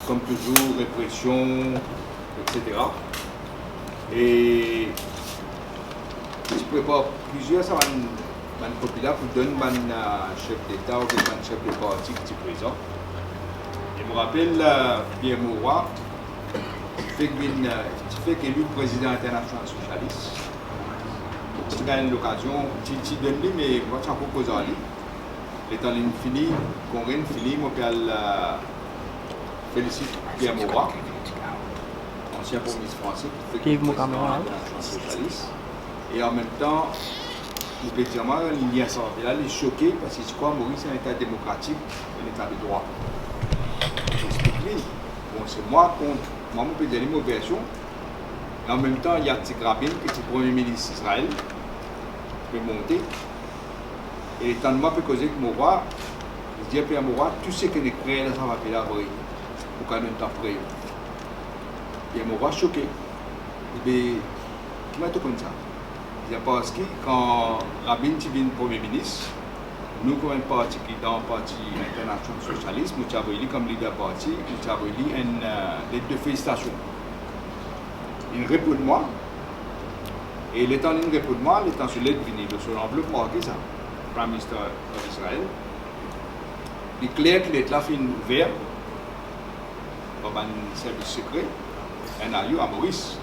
comme toujours, répression, etc. Et je prépare plusieurs populaires pour donner un chef d'État ou un chef de parti qui est présent. Et je me rappelle Pierre Mauroy, qui fait qu'élu président international socialiste. Si tu as l'occasion, tu donnes lui, mais moi je propose à lui. L'étant fini, qu'on ait fini, je félicite Pierre Mauroy, ancien Premier ministre français, qui fait président international socialiste. Et en même temps, le président il est choqué parce que je crois que Maurice est un État démocratique, un État de droit. J'explique-lui. Bon, c'est moi contre. Moi, je peux donner une version. Et en même temps, il y a Tzik Rabin, qui est le Premier ministre d'Israël, qui peut monter. Et tant de moi, je peux causer que Mauroy, je dis à Pierre Mauroy, tout ce qui est créé dans sa papier là, pour qu'on ait un temps prêt. Pierre Mauroy choqué. Il dit, tu m'as tout comme ça. Parce que quand Rabin devient Premier ministre, nous, comme un parti qui est dans le Parti international socialiste, nous avons élu comme leader parti, nous avons élu une lettre de félicitations. Il répond de moi, et l'étant il répond de moi, l'étant sur l'aide venue sur l'enveloppe marquée ça, Prime Minister d'Israël. Il est clair que l'État fait ouvert par un service secret, un aïeux à Maurice.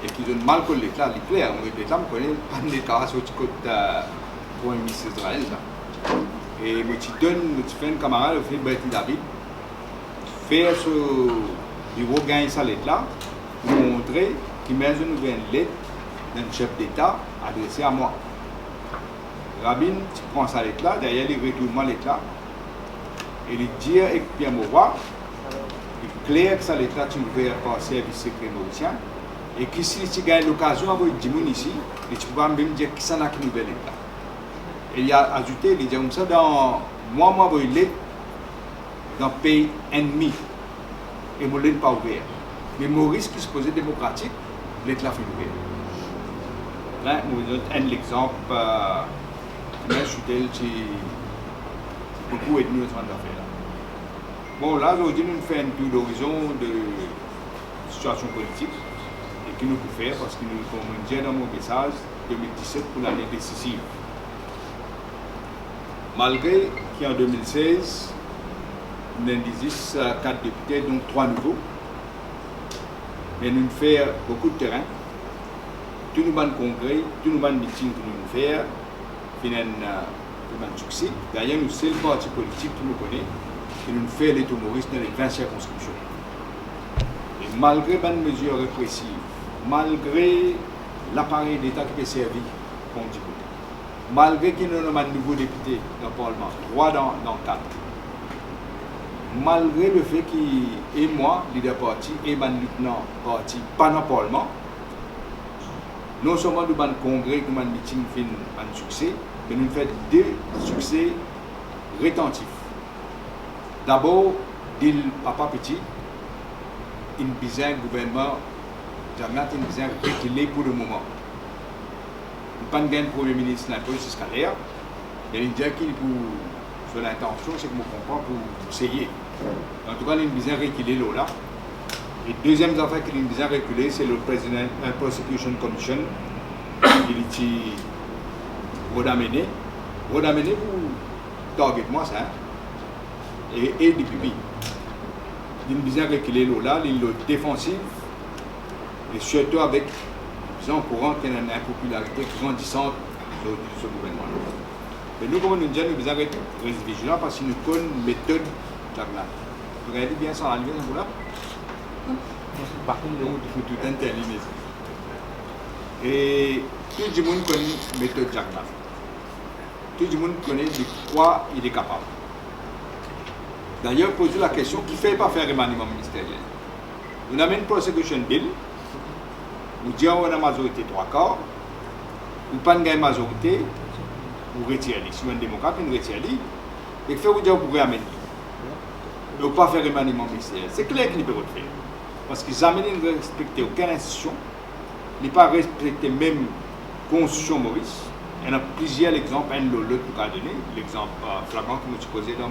Et qui donne mal que l'État, il est clair, l'État me connaît pas l'État sur le côté Premier ministre d'Israël. Et je fais un camarade, je fais Bertie David, faire ce bureau gagner sa lettre là, pour montrer qu'il met une nouvelle lettre d'un chef d'État adressée à moi. Rabin prend sa lettre là, derrière il retourne ma lettre là, et il dit avec Pierre Mauroy, il est clair que sa lettre là est ouverte par le service secret mauricien. Et que si tu gagnes l'occasion avec des gens ici, tu peux même dire qui s'en a qui nouvelle état. Et il a ajouté, il dit comme ça, dans moi, je vais dans le pays ennemi. Et je ne l'ai pas ouvert. Mais Maurice, qui se posait démocratique, l'État fait ouvert. Là, nous donne un exemple, je suis tel qui beaucoup aidé nous dans l'affaire. Bon, là, aujourd'hui, nous faisons un tour d'horizon de situation politique. Et que nous pouvons faire parce que nous avons dit dans mon message 2017 pour l'année décisive. Malgré qu'en 2016, nous avons 4 députés, donc 3 nouveaux, mais nous faisons beaucoup de terrain. Tous nos congrès, tous nos meetings que nous faisons, nous avons un succès. D'ailleurs, nous sommes le parti politique que nous connaissons, que nous faisons les Maurice dans les 20 circonscriptions. Et malgré les mesures répressives, malgré l'appareil d'État qui peut servir, comme dit, malgré qu'il y ait un nouveau député dans le Parlement, 3 dans 4, malgré le fait qu'il et moi, leader parti, et mon lieutenant parti, pas dans le Parlement, non seulement nous avons un congrès, nous avons un meeting qui fait un succès, mais nous faisons 2 succès rétentifs. D'abord, dit papa petit, il y a un gouvernement. Jagnat est bien reculé pour le moment. Nous n'avons pas de Premier ministre dans la police scalaire, mais il dit qu'il pour l'intention, c'est que je comprends pour essayer. En tout cas, il est bien reculé là. Et deuxième affaire qui est bien reculé, c'est le President Prosecution Commission, qui est Rodamené. Rodamené pour target moi ça. Et DPP. Il est bien reculé là, il est défensif. Et surtout avec les gens courants qui ont une impopularité grandissante de ce gouvernement. Mais nous, comme nous disons, nous devons être vigilants parce que nous connaissons une méthode Jagnat. Vous regardez bien ça en ligne, vous là? Par contre, nous devons tout interligner. Et tout le monde connaît la méthode Jagnat. Tout le monde connaît de quoi il est capable. D'ailleurs, poser la question qui ne fait pas faire remaniement ministériel. On amène une prosecution bill. Nous disons qu'on a une majorité 3 quarts, ou pas une majorité, vous retirez. Si vous êtes un démocrate, vous retirez. Et que vous dire vous pouvez amener. Ne pas faire remaniement ministériel. C'est clair qu'il ne peut pas faire. Parce qu'ils amènent ne respectent aucune institution, ils ne pas respecter même la Constitution Maurice. Il y en a plusieurs exemples, un l'autre pour donner. L'exemple flagrant que nous posé dans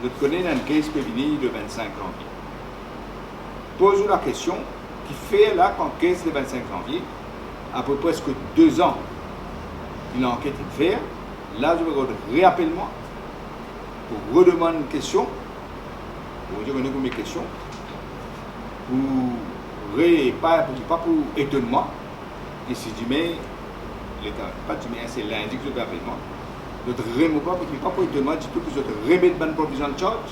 je connais un case qui est venu le 25 janvier. Pose-vous la question, qui fait là, quand case le 25 janvier, après presque 2 ans, une enquête à faire, là, je vais réappeler moi pour redemander une question, pour dire que nous mes questions, pas pour étonnement, et si je mets, pas du mais c'est lundi que je vais appeler moi, je ne remets pas pour étonnement du tout que je te remets de provision de charge,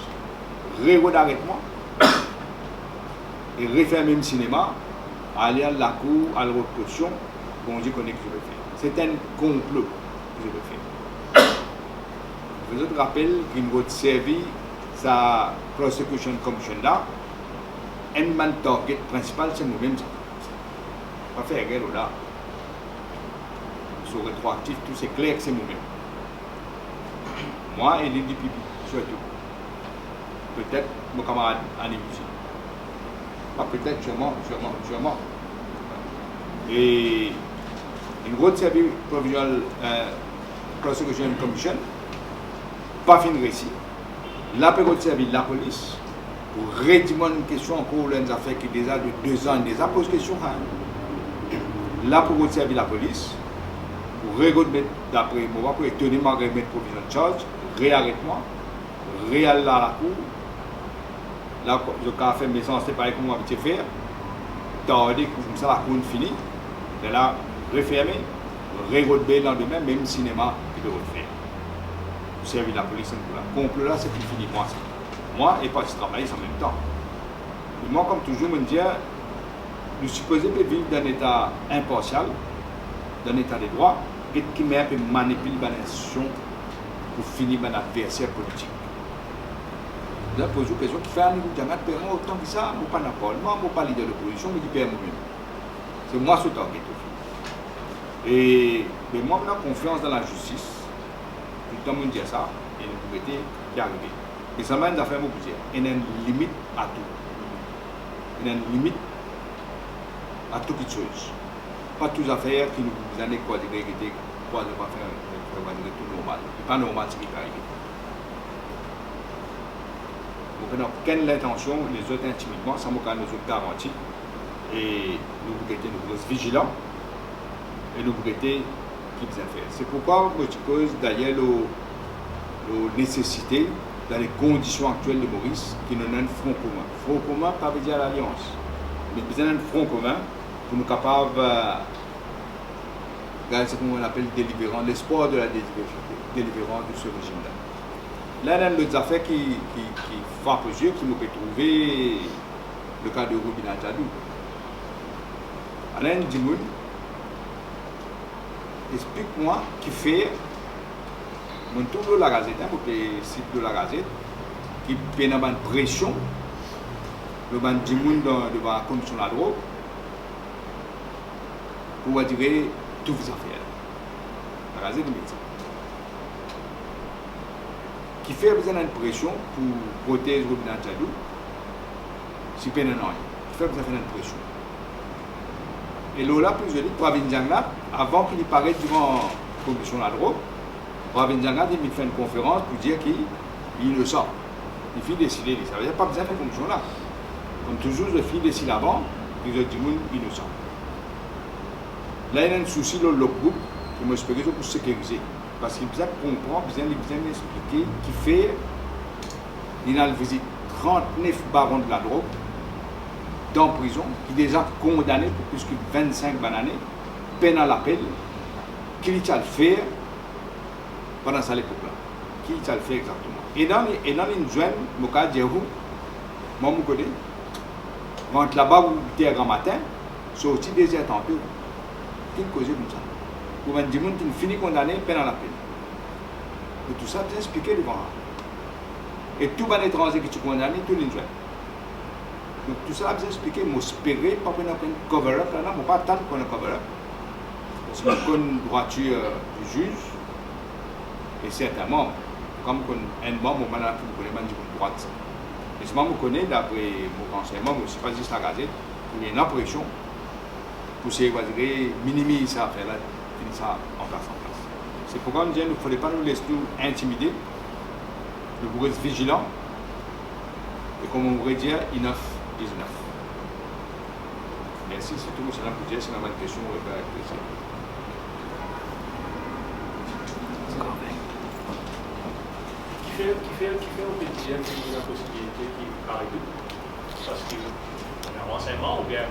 d'arrêtement, et refermer le cinéma, aller à la cour, à la caution, pour dire qu'on est que je vais faire. C'est un complot que je vais faire. Je vous rappelle qu'il va servir sa prosecution commission là, un target principal, c'est nous-mêmes. Pas faire guerre là. Sur rétroactif, tout c'est clair que c'est nous-mêmes. Moi et les pipi, surtout. Peut-être mon camarade Annie aussi. Pas peut-être, sûrement. Et une grosse service provisional prosecution commission, pas fin de récit. La période service la police, pour rédimer une question encore les affaires qui déjà de 2 ans, déjà pose question. Là pour servir la police, pour remettre d'après moi, pour tenir ma remettre provision de charge, réarrête-moi, réal à la cour. Là, je vais faire mes sens, c'est pareil comme moi habitué faire. Tarder comme ça, la cour finie. Et là, refermer, remettre le lendemain, même cinéma qui peut refaire. Servir la police, le complot là, c'est plus fini. Moi, et pas de travailler en même temps. Et moi, comme toujours, je me dis, nous supposons vivre dans un état impartial, dans un état de droit, et qui met un peu manipuler l'institution pour finir mon adversaire politique. Je pose une question qui fait un niveau de jamaat, autant que ça, je ne suis pas d'accord, je ne suis pas leader de l'opposition, je dis pas moi-même. C'est moi ce target. Et mais moi, j'ai confiance dans la justice. Tout le temps, je dis ça, et nous pouvons y arriver. Et ça m'a d'affaires beaucoup dire. Il y a une limite à tout. Il y a une limite à toute chose. Pas toutes les affaires qui nous années quoi de régler, quoi de pas faire, tout normal. C'est pas normal ce qui est arrivé. Donc, quelle est l'intention, les autres intimidements, ça m'a nous autres garantis. Et nous voulons être vigilants et nous voulons être qui bien faire. C'est pourquoi je suppose d'ailleurs la nécessité dans les conditions actuelles de Maurice qui nous donne un front commun. Front commun, pas veut dire l'alliance, mais besoin d'un front commun pour nous capables de ce qu'on appelle délibérant, l'espoir de la délibérance de ce régime-là. Là, il y a d'autres affaires qui frappent aux yeux, qui nous peut trouver le cas de Robina Tchadou. Alain Dimoun, explique-moi qui fait, mon tour de la Gazette, le site de la Gazette, qui fait une pression, le ban Dimoun devant la commission de la drogue, pour dire toutes les affaires. La Gazette de médecin. Qui fait besoin d'une pression pour protéger Robina Tchadou, si peine non, qui fait besoin d'une pression. Et là, plus je dis, Pravin Jangla, avant qu'il paraisse devant la commission de la drogue, Pravin Jangla il fait une conférence pour dire qu'il est innocent. Il fait décider, ça veut dire pas besoin de la commission là. Comme toujours, je fais décider avant, puis je dis innocent. Là, il y a un souci dans le groupe qui m'explique pour sécuriser. Parce qu'il besoin de comprendre, besoin d'expliquer, qui fait, il a visité 39 barons de la drogue dans la prison, qui est déjà condamné pour plus que 25 années, peine à l'appel, qui a le fait pendant cette époque-là. Qui a le fait exactement. Et dans une jeune, je vais dire, moi je connais, rentre là-bas où il était grand matin, sorti des heures tantôt, qui causait comme ça. Pour me dire qu'il finit condamné, peine à l'appel. Et tout ça, c'est expliqué devant. Et tout les étranger qui sont condamnés, tout les jeunes. Donc tout ça, je vais expliquer, je espérais pas qu'on ait un cover-up, là, je ne vais pas attendre qu'on ait un cover-up. Parce que je connais une droiture du juge, et certainement, comme un membre, je connais une droite. Et ce moment, je connais, d'après mon renseignement, je ne suis pas juste la Gazette, il y a une impression pour essayer de minimiser ça, faire là, finir ça en place. C'est pourquoi on dit qu'il ne faudrait pas nous laisser nous intimider, nous devons être vigilants. comme on pourrait dire, 19. Merci, c'est tout. C'est la budget, c'est la bonne question. On va avec plaisir. Qui fait au quotidien la possibilité qui arrive parce que un renseignement ou bien.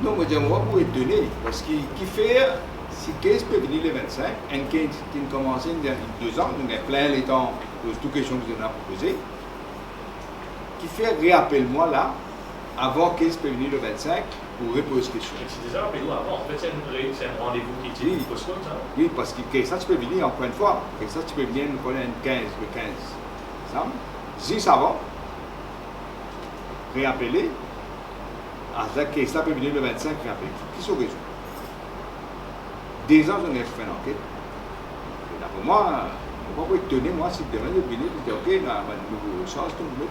Non, moi, pour être donné, parce que qui fait, si 15 peut venir le 25, un 15 qui a commencé il y a 2 ans, donc il y a plein les temps, toutes les questions que vous avez proposées, qui fait réappelle-moi là, avant 15 peut venir le 25, pour reposer cette question. C'est déjà rappelez-nous avant, en fait c'est un rendez-vous qui est oui. postpone ça. Oui, parce que ça tu peux venir encore une fois, que ça tu peux venir nous connaître le 15. Ça, 10 avant, réappeler, que ça peut venir le 25, réappeler. Qui sont raisons? 2 ans, on a fait une enquête. D'après moi, on va pas étonner, moi, si demain je venais, je dis ok, on a un nouveau change, tout le monde.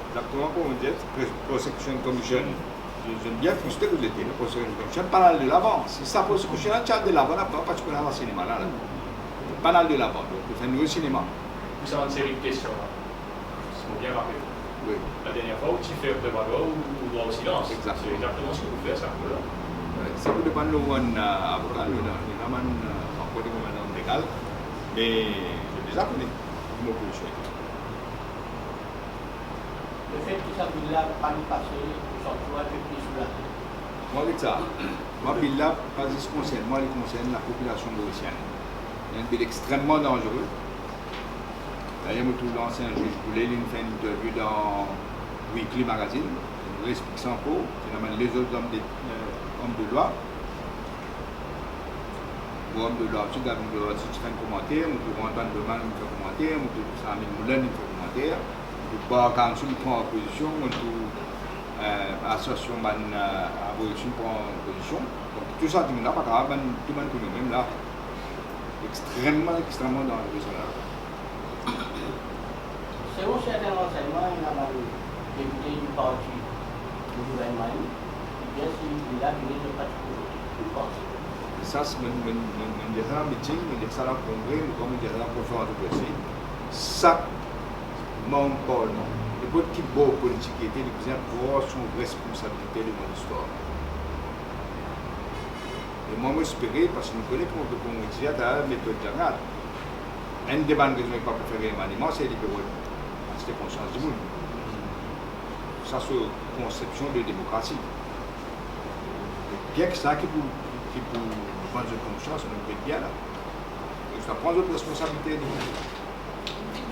Exactement comme on dit, prosecution commission. J'aime bien frustré que j'étais, la prosecution commission, pas mal de l'avant. Si ça prosecution, tu as de l'avant, parce qu'on a un cinéma là. Pas mal de l'avant, donc on fait un nouveau cinéma. Vous avez une série de questions là. C'est bien rappelé. Oui. La dernière fois, tu fais prévaloir ou droit au silence. Exactement. C'est exactement ce que vous faites, ça. Ça vous dépend de un avocat, il y a encore des commandants légaux, mais je déjà connais mon position. Le fait que ça ne l'a pas passé, ça doit être plus sur la tête. Moi, avec ça, moi, il là, pas ce concerne, moi, il concerne la population mauricienne. Il y a un bill extrêmement dangereux. D'ailleurs, tout l'ancien juge Boulet, il fait une interview dans Weekly Magazine, il explique ça encore, c'est les autres hommes de loi. Pour homme de loi, si tu fais un commentaire, on peut entendre demain, on fait un commentaire, on peut Samuel Moulin, on fait un commentaire. Bah, quand on prend en position, on trouve l'association abolition prend en position. Donc tout ça, tout le monde pas grave, tout le monde que nous-mêmes là, extrêmement dangereux ça là. Selon certains renseignements, il y a un député du parti du gouvernement, bien sûr, il a donné le parti politique. Ça, c'est un meeting, on dit ça dans le congrès, comme on dit ça dans la conférence de presse. Ça, mon parlement, le pot qui beau politique était le président prend son responsabilité de mon histoire. Et moi, je m'espérais, parce que nous connaissons comment on dit, la méthode générale. Un des bonnes raisons pour faire un maniement, c'est libéral. C'est la conscience du monde. Ça, c'est une conception de démocratie. Et bien que ça, qui pour prendre une conscience, on peut être bien là. Donc, ça prend notre responsabilité.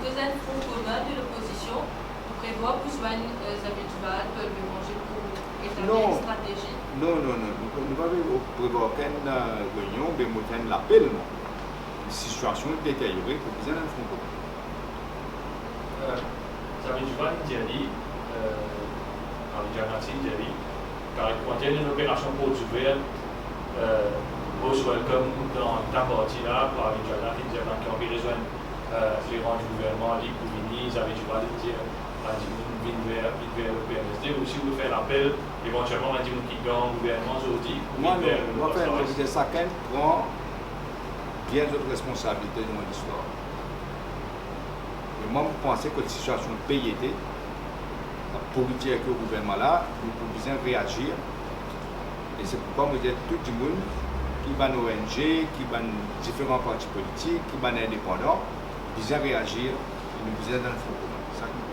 Vous êtes front commun de l'opposition, vous prévoit que Swan Zabitval peut le manger pour établir une stratégie? Non. Nous n'avons prévoir aucune réunion, mais nous avons l'appel. Une situation détériorée pour vous êtes un front commun. Zabitval, il a dit, car il contient une opération pour ouverte, most welcome dans ta partie là, pour avec Jana, qui ont besoin les rangs du gouvernement, les Couvini, ils avaient du mal de dire, vers le PNSD, ou si vous faites l'appel, éventuellement, on a dit qui gagne le gouvernement aujourd'hui. Moi, chacun prend bien d'autres responsabilités dans mon histoire. Et moi, je pensais que la situation de pays était, la politique avec le gouvernement là, nous pouvons bien réagir. Et c'est pourquoi je dis tout le monde qui va nos ONG, qui va différents partis politiques, qui va indépendants, bien réagir et nous bien dans le front commun. C'est ça que nous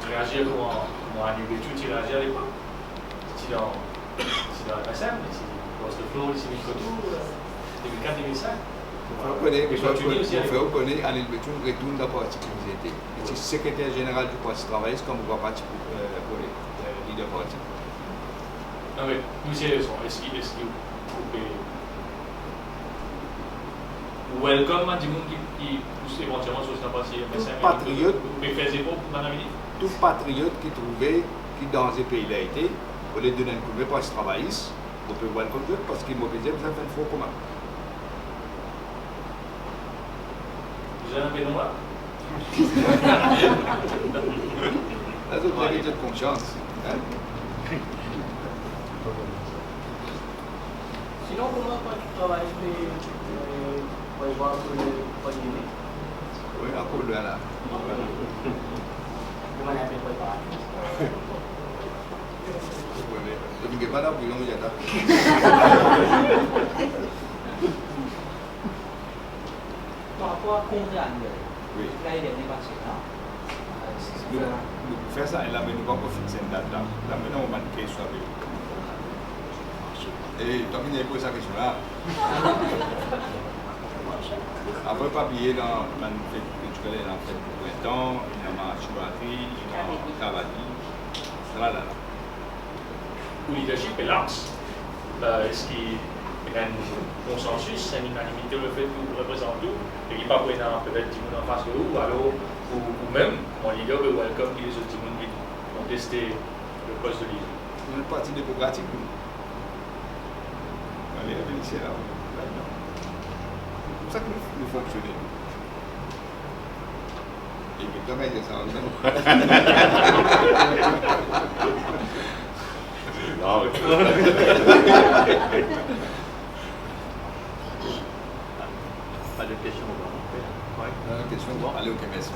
réagir comment annuler tout, tu réagis à l'époque. Si dans la SM, si dans le flow, si dans le 2004-2005. Il faut reconnaître Anil Betou retourne dans le parti qui nous était. Il est secrétaire général du Parti travailliste comme vous parti pour les leaders parti. Non mais, plus sérieusement, est-ce que vous pouvez welcome à des gens qui poussent éventuellement sur ce parti MSM? Patriote. Vous pouvez faire des efforts pour Madame Mini? Tout patriote qui trouvait qui dans ces pays-là était, au lieu de donner un coup de parti travailliste, vous pouvez welcome parce qu'il m'a dit que vous avez fait un faux commun. Vous avez un peu de moi? Là, vous avez de confiance. Sinon, comment tu travailles pour voir pour le premier? Oui, pour le là. Comment on appelle préparation? Je ne sais pas là pour y aller. Par rapport à contrat annuel, Oui. l'année dernière, passée là, Nous faisons ça et là, mais nous ne pouvons pas fixer une date là. Là, maintenant, on va manquer soit avec. Et tant qu'il n'y a pas ça question là. Après, pas oublier dans le fait que tu dans le printemps, il y a ma chouaterie, il y a ma cavalerie. C'est là. Le leadership est large. Est-ce qu'il y a un consensus, une unanimité le fait que vous représentez tout, et qu'il n'y a pas peut-être du monde en face de vous, alors, ou même, mon leader veut welcome les autres gens qui vont tester le poste de leader. Nous sommes parti démocratique. Allez, ici là. C'est pour ça que nous fonctionnons. Et que quand même, il y a ça en même. Pas de questions. Question, bon, allez, ok, merci.